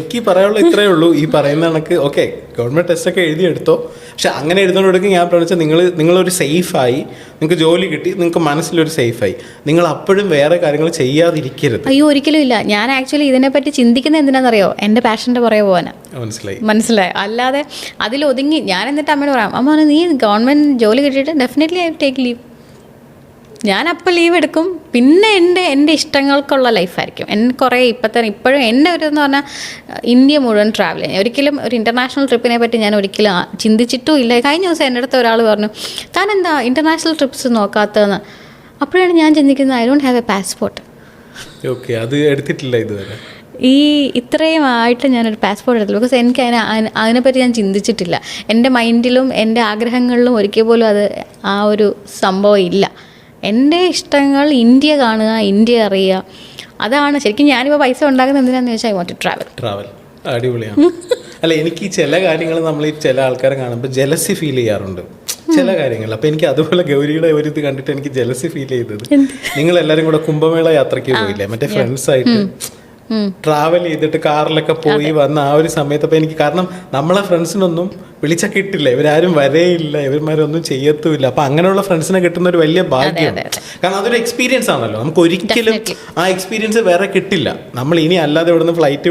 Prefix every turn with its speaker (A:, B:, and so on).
A: എനിക്ക് പറയാനുള്ള ഇത്രയേ ഉള്ളൂ. ഈ പറയുന്ന കണക്ക് ഓക്കെ ഗവൺമെൻറ് ടെസ്റ്റൊക്കെ എഴുതിയെടുത്തോ, പക്ഷെ അങ്ങനെ എഴുതുന്നതോടൊക്കെ ഞാൻ പറഞ്ഞാൽ നിങ്ങളൊരു സേഫായി, നിങ്ങൾക്ക് ജോലി കിട്ടി, നിങ്ങൾക്ക് മനസ്സിലൊരു സേഫായി, നിങ്ങൾ അപ്പോഴും വേറെ കാര്യങ്ങൾ ചെയ്യാതിരിക്കരുത്.
B: അയ്യോ ഒരിക്കലും ഇല്ല. ഞാൻ ആക്ച്വലി ഇതിനെപ്പറ്റി ചിന്തിക്കുന്നത് എന്തിനാണെന്നറിയോ, എൻ്റെ പാഷൻ്റെ പുറകെ പോകാനാ. മനസ്സിലായി. അല്ലാതെ അതിലൊതുങ്ങി ഞാൻ എന്നിട്ട് അമ്മയോട് പറയാം, അമ്മ നീ ഗവൺമെൻറ് ജോലി കിട്ടിയിട്ട് ഡെഫിനറ്റ്ലി ഐ ടേക്ക് ലീവ്. ഞാൻ അപ്പോൾ ലീവ് എടുക്കും. പിന്നെ എൻ്റെ ഇഷ്ടങ്ങൾക്കുള്ള ലൈഫായിരിക്കും. കുറേ ഇപ്പോഴും എൻ്റെ ഒരു എന്ന് പറഞ്ഞാൽ ഇന്ത്യ മുഴുവൻ ട്രാവൽ ചെയ്യാൻ. ഒരിക്കലും ഒരു ഇൻ്റർനാഷണൽ ട്രിപ്പിനെ പറ്റി ഞാൻ ഒരിക്കലും ചിന്തിച്ചിട്ടും ഇല്ല. കഴിഞ്ഞ ദിവസം എൻ്റെ അടുത്ത് ഒരാൾ പറഞ്ഞു, താൻ എന്താ ഇൻ്റർനാഷണൽ ട്രിപ്സ് നോക്കാത്തതെന്ന്. അപ്പോഴാണ് ഞാൻ ചിന്തിക്കുന്നത്, I don't have A passport.
A: Okay, അത് എടുത്തിട്ടില്ല ഇതുവരെ.
B: ഈ ഇത്രയും ആയിട്ട് ഞാനൊരു പാസ്പോർട്ട് എടുത്തില്ല. ബിക്കോസ് എനിക്ക് അതിനെപ്പറ്റി ഞാൻ ചിന്തിച്ചിട്ടില്ല. എൻ്റെ മൈൻഡിലും എൻ്റെ ആഗ്രഹങ്ങളിലും ഒരിക്കൽ പോലും അത് ആ ഒരു സംഭവം ഇല്ല. എൻ്റെ ഇഷ്ടങ്ങൾ ഇന്ത്യ കാണുക, ഇന്ത്യ അറിയുക, അതാണ് ശരിക്കും. ഞാനിപ്പോൾ പൈസ ഉണ്ടാക്കുന്നത് എന്തിനാണെന്ന് ചോദിച്ചാൽ ഐ വാണ്ട് ടു ട്രാവൽ.
A: അടിപൊളിയാണ്. അല്ല, എനിക്ക് ഈ ചില കാര്യങ്ങൾ നമ്മൾ ഈ ചില ആൾക്കാരെ കാണുമ്പോൾ ജലസി ഫീൽ ചെയ്യാറുണ്ട് ചില കാര്യങ്ങൾ. അപ്പോൾ എനിക്ക് അതുപോലെ ഗൗരിയുടെ ഒരു ഇത് കണ്ടിട്ട് എനിക്ക് ജലസി ഫീൽ ചെയ്തത്, നിങ്ങൾ എല്ലാവരും കൂടെ കുംഭമേള യാത്രയ്ക്ക് പോയില്ലേ മറ്റേ ഫ്രണ്ട്സായിട്ട് ട്രാവൽ ചെയ്തിട്ട് കാറിലൊക്കെ പോയി വന്ന ആ ഒരു സമയത്ത്. അപ്പോൾ എനിക്ക് കാരണം നമ്മളെ ഫ്രണ്ട്സിനൊന്നും വിളിച്ചാൽ കിട്ടില്ല, ഇവരാരും വരേയില്ല, ഇവന്മാരൊന്നും ചെയ്യത്തുമില്ല. അപ്പം അങ്ങനെയുള്ള ഫ്രണ്ട്സിനെ കിട്ടുന്ന ഒരു വലിയ ഭാഗ്യമാണ്. കാരണം അതൊരു എക്സ്പീരിയൻസ് ആണല്ലോ, നമുക്ക് ഒരിക്കലും ആ എക്സ്പീരിയൻസ് വേറെ കിട്ടില്ല. നമ്മൾ ഇനി അല്ലാതെ ഇവിടുന്ന് ഫ്ലൈറ്റ്